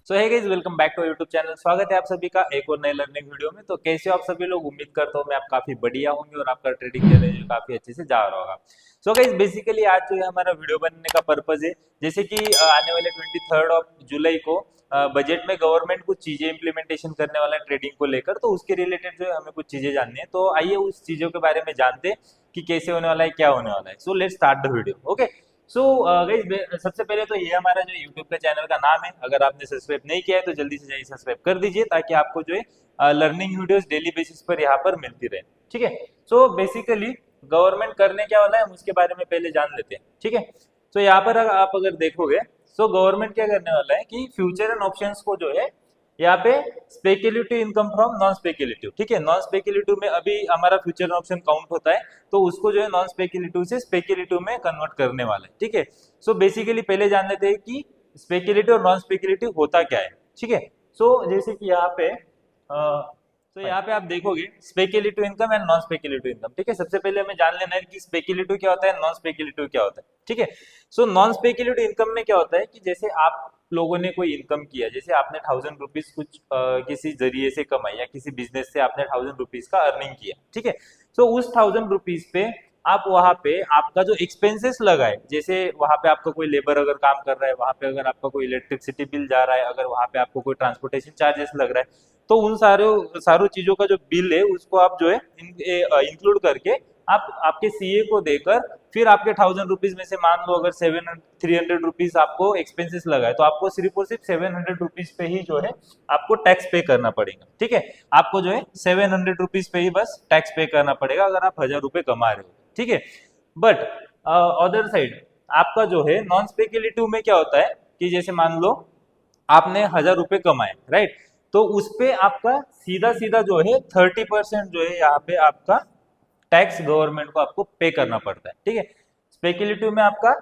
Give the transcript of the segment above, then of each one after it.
So hey guys, welcome back to YouTube channel. स्वागत है आप सभी का एक और नए लर्निंग वीडियो में। तो कैसे हो आप सभी लोग? उम्मीद करता हूँ मैं आप काफी बढ़िया होंगे और आपका ट्रेडिंग जर्नी जो काफी अच्छे से जा रहा होगा। सो गाइस, बेसिकली आज जो है हमारा वीडियो बनने का पर्पज है, जैसे कि आने वाले 23 जुलाई को बजट में गवर्नमेंट कुछ चीजें इंप्लीमेंटेशन करने वाला है ट्रेडिंग को लेकर। तो उसके रिलेटेड जो है हमें कुछ चीजें जाननी है। तो आइए उस चीजों के बारे में जानते हैं कि कैसे होने वाला है, क्या होने वाला है। So let's start the video. Okay. So guys, सबसे पहले तो ये हमारा जो यूट्यूब का चैनल का नाम है, अगर आपने सब्सक्राइब नहीं किया है तो जल्दी से जाइए सब्सक्राइब कर दीजिए, ताकि आपको जो है लर्निंग वीडियोस डेली बेसिस पर यहाँ पर मिलती रहे। ठीक है। सो बेसिकली गवर्नमेंट करने क्या वाला है हम उसके बारे में पहले जान लेते हैं। ठीक है। तो यहाँ पर आप अगर देखोगे, सो गवर्नमेंट क्या करने वाला है कि फ्यूचर एंड ऑप्शंस को जो है यहाँ पे speculative income from non speculative, ठीक है, नॉन स्पेक्युलेटिव में अभी हमारा फ्यूचर ऑप्शन काउंट होता है, तो उसको जो है नॉन स्पेक्युलेटिव से स्पेक्युलेटिव में कन्वर्ट करने वाला है। ठीक है। सो बेसिकली पहले जान लेते हैं कि स्पेक्युलेटिव और नॉन स्पेक्युलेटिव होता क्या है। ठीक है। सो जैसे कि यहाँ पे तो यहाँ पे आप देखोगे speculative income and non speculative income. ठीक है। सबसे पहले हमें जान लेना है कि स्पेक्युलेटिव क्या होता है, नॉन स्पेक्युलेटिव क्या होता है। ठीक है। सो नॉन स्पेक्युलेटिव इनकम में क्या होता है कि जैसे आप लोगों ने कोई इनकम किया, जैसे आपने 1000 रुपीज कुछ किसी जरिए से कमाई या किसी बिजनेस से आपने 1000 रुपीज का अर्निंग किया। ठीक है। सो उस 1000 रुपीज पे आप वहां पे आपका जो एक्सपेंसेस लगा है, जैसे वहां पे आपका कोई लेबर अगर काम कर रहा है, वहां पे अगर आपका कोई इलेक्ट्रिसिटी बिल जा रहा है, अगर वहां पे आपको कोई ट्रांसपोर्टेशन चार्जेस लग रहा है, तो उन सारों चीजों का जो बिल है उसको आप जो है इंक्लूड करके आप आपके सीए को देकर फिर आपके 1000 रुपीज में से मान लो अगर 300 रुपीज आपको एक्सपेंसेस लगा है, तो आपको सिर्फ और सिर्फ 700 रुपीज पे ही जो है आपको टैक्स पे करना पड़ेगा। ठीक है। आपको जो है 700 रुपीज पे ही बस टैक्स पे करना पड़ेगा अगर आप 1000 रुपए कमा रहे हो। ठीक है। बट अदर साइड आपका जो है नॉन स्पेक्युलेटिव में क्या होता है कि जैसे मान लो आपने 1000 रुपए कमाए, राइट, तो उस पे आपका सीधा सीधा जो है 30% जो है यहाँ पे आपका टैक्स गवर्नमेंट को आपको पे करना पड़ता है। ठीक है। स्पेक्युलेटिव में आपका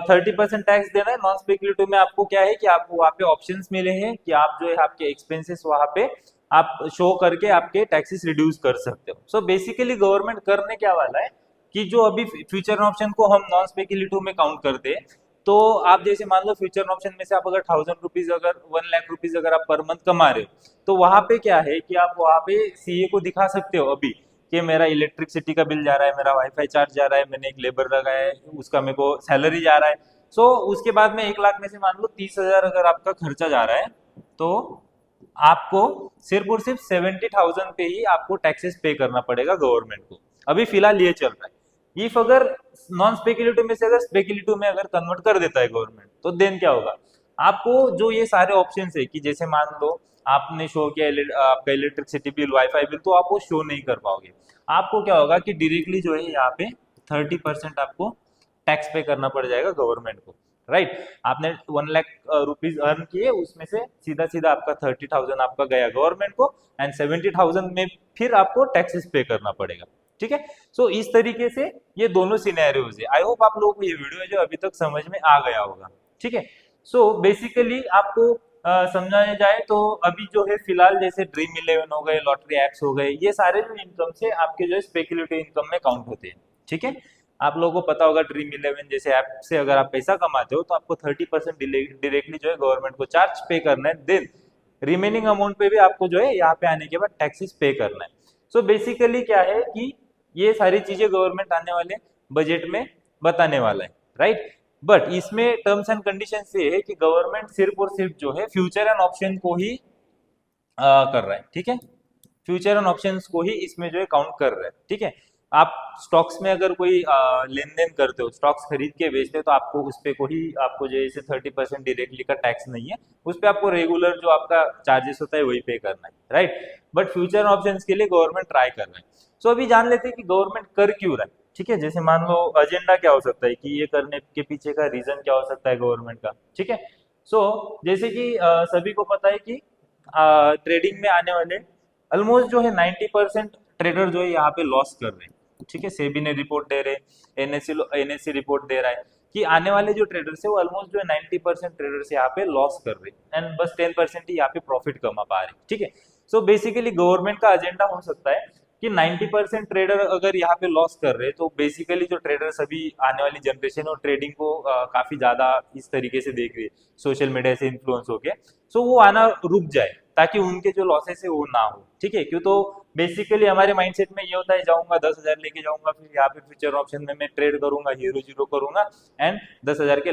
30% टैक्स देना है, नॉन स्पेक्युलेटिव में आपको क्या है कि आपको वहाँ पे ऑप्शंस मिले हैं कि आप जो है आपके एक्सपेंसेस वहाँ पे आप शो करके आपके टैक्सेस रिड्यूस कर सकते हो। सो बेसिकली गवर्नमेंट करने क्या वाला है कि जो अभी फ्यूचर ऑप्शन को हम नॉन स्पेक्युलेटिव में काउंट करते हैं, तो आप जैसे मान लो फ्यूचर ऑप्शन में से आप अगर 1000 रुपीज अगर 1 लाख रुपीज अगर आप पर मंथ कमा रहे हो, तो वहां पे क्या है कि आप वहां पे सीए को दिखा सकते हो अभी कि मेरा इलेक्ट्रिसिटी का बिल जा रहा है, मेरा वाईफाई चार्ज जा रहा है, मैंने एक लेबर लगाया है, उसका मेरे को सैलरी जा रहा है। सो उसके बाद में 1 लाख में से मान लो 30,000 अगर आपका खर्चा जा रहा है, तो आपको सिर्फ और सिर्फ 70,000 पे ही आपको टैक्सेस पे करना पड़ेगा गवर्नमेंट को। अभी फिलहाल ये चल रहा है। इफ अगर नॉन स्पेक्युलेटिव में से अगर स्पेक्युलेटिव में अगर कन्वर्ट कर देता है गवर्नमेंट, तो देन क्या होगा, आपको जो ये सारे ऑप्शन है कि जैसे मान लो आपने शो किया आपका इलेक्ट्रिसिटी बिल, वाईफाई बिल, तो आप वो शो नहीं कर पाओगे। आपको क्या होगा कि डायरेक्टली जो है यहाँ पे 30% आपको टैक्स पे करना पड़ जाएगा गवर्नमेंट को, राइट। आपने 1 लाख रुपीज अर्न किए, उसमें से सीधा सीधा आपका 30,000 आपका गया गवर्नमेंट को, एंड 70,000 में फिर आपको टैक्सेस पे करना पड़ेगा। ठीक है। सो इस तरीके से ये दोनों सिनेरियोज है। आई होप आप लोगों को ये वीडियो जो अभी तक समझ में आ गया होगा। ठीक है। सो बेसिकली आपको समझाया जाए तो अभी जो है फिलहाल जैसे ड्रीम इलेवन हो गए, लॉटरी एप्स हो गए, ये सारे जो इनकम से आपके जो है स्पेक्युलेटिव इनकम में काउंट होते हैं। ठीक है। आप लोगों को पता होगा ड्रीम इलेवन जैसे ऐप से अगर आप पैसा कमाते हो तो आपको 30% डायरेक्टली जो है गवर्नमेंट को चार्ज पे करना है, देन रिमेनिंग अमाउंट पे भी आपको जो है यहाँ पे आने के बाद टैक्सेस पे करना है। सो बेसिकली क्या है कि ये सारी चीजें गवर्नमेंट आने वाले बजट में बताने वाला है, राइट। बट इसमें टर्म्स एंड कंडीशन ये है कि गवर्नमेंट सिर्फ और सिर्फ जो है फ्यूचर एंड ऑप्शन को ही कर रहा है। ठीक है। फ्यूचर एंड ऑप्शंस को ही इसमें जो है काउंट कर रहा है। ठीक है। आप स्टॉक्स में अगर कोई लेन देन करते हो, स्टॉक्स खरीद के बेचते हो, तो आपको उस पे को ही आपको जो है 30% डायरेक्टली का टैक्स नहीं है, उस पे आपको रेगुलर जो आपका चार्जेस होता है वही पे करना है, राइट। बट फ्यूचर ऑप्शंस के लिए गवर्नमेंट ट्राई कर रहा है। सो अभी जान लेते हैं कि गवर्नमेंट कर क्यों रहा है। ठीक है। जैसे मान लो एजेंडा क्या हो सकता है कि ये करने के पीछे का रीजन क्या हो सकता है गवर्नमेंट का। ठीक है। सो जैसे कि सभी को पता है कि ट्रेडिंग में आने वाले ऑलमोस्ट जो है 90% ट्रेडर जो है यहाँ पे लॉस कर रहे हैं। ठीक है। सेबी ने रिपोर्ट दे रहे हैं, एनएससी रिपोर्ट दे रहा है कि आने वाले जो ट्रेडर्स है वो ऑलमोस्ट जो है 90% ट्रेडर्स यहाँ पे लॉस कर रहे हैं, एंड बस 10% ही यहाँ पे प्रॉफिट कमा पा रहे हैं। ठीक है। सो बेसिकली गवर्नमेंट का एजेंडा हो सकता है कि 90% ट्रेडर अगर यहाँ पे लॉस कर रहे हैं तो बेसिकली जो ट्रेडर्स अभी आने वाली जनरेशन और ट्रेडिंग को काफी ज्यादा इस तरीके से देख रही है सोशल मीडिया से इन्फ्लुएंस होके, सो वो आना रुक जाए ताकि उनके जो लॉसेस है वो ना हो, ठीक है। क्यों, तो बेसिकली हमारे माइंडसेट में ये होता है जाऊंगा 10,000 लेके जाऊंगा, फिर यहाँ पे फ्यूचर ऑप्शन में मैं ट्रेड करूंगा, हीरो जीरो करूंगा एंड 10,000 के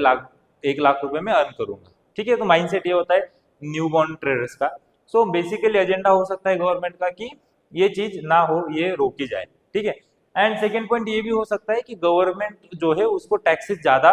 1 लाख रुपए में अर्न करूंगा, ठीक है। तो माइंडसेट ये होता है न्यू बॉर्न ट्रेडर्स का। सो बेसिकली एजेंडा हो सकता है गवर्नमेंट का कि ये चीज ना हो, ये रोकी जाए, ठीक है। एंड सेकेंड पॉइंट ये भी हो सकता है कि गवर्नमेंट जो है उसको टैक्सेस ज्यादा,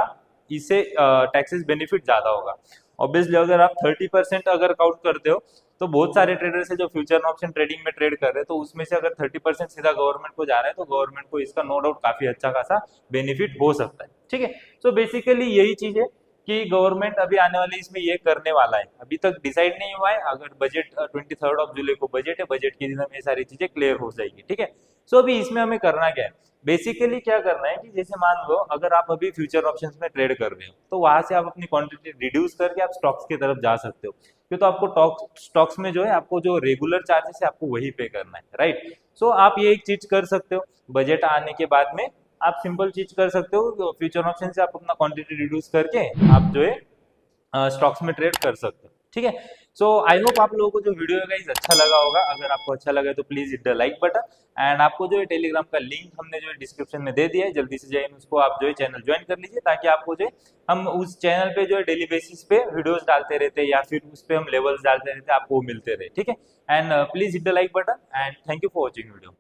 इससे टैक्सेस बेनिफिट ज्यादा होगा। ऑब्वियसली अगर आप 30% अगर काउंट करते हो तो बहुत सारे ट्रेडर्स है जो फ्यूचर ऑप्शन ट्रेडिंग में ट्रेड कर रहे हैं, तो उसमें से अगर 30% सीधा गवर्नमेंट को जा रहा है तो गवर्नमेंट को इसका नो डाउट काफी अच्छा खासा बेनिफिट हो सकता है, ठीक है। सो बेसिकली यही चीज है कि गवर्नमेंट अभी आने वाले इसमें ये करने वाला है, अभी तक डिसाइड नहीं हुआ है। अगर बजट 23 जुलाई को बजट है, बजट के दिन में ये सारी चीजें क्लियर हो जाएगी, ठीक है। सो अभी इसमें हमें करना क्या है, बेसिकली क्या करना है कि जैसे मान लो अगर आप अभी फ्यूचर ऑप्शंस में ट्रेड कर रहे हो तो वहां से आप अपनी क्वांटिटी रिड्यूस करके आप स्टॉक्स की तरफ जा सकते हो, क्यों, तो आपको स्टॉक्स में जो है आपको जो रेगुलर चार्जेस है आपको वही पे करना है, राइट। सो आप ये एक चीज कर सकते हो, बजट आने के बाद में आप सिंपल चीज कर सकते हो, फ्यूचर ऑप्शन से आप अपना क्वांटिटी रिड्यूस करके आप जो है स्टॉक्स में ट्रेड कर सकते हो, ठीक है। सो आई होप आप लोगों को जो वीडियो है गाइस अच्छा लगा होगा। अगर आपको अच्छा लगा तो please hit the like button and आपको जो है टेलीग्राम का लिंक हमने जो है डिस्क्रिप्शन में दे दिया है, जल्दी से जाइए उसको आप जो है चैनल ज्वाइन कर लीजिए, ताकि आपको जो है हम उस चैनल पे जो है डेली बेसिस पे वीडियोस डालते रहते हैं या फिर उस पे हम लेवल्स डालते रहते हैं, आपको मिलते रहे, ठीक है। And please hit the like button and thank you for watching video.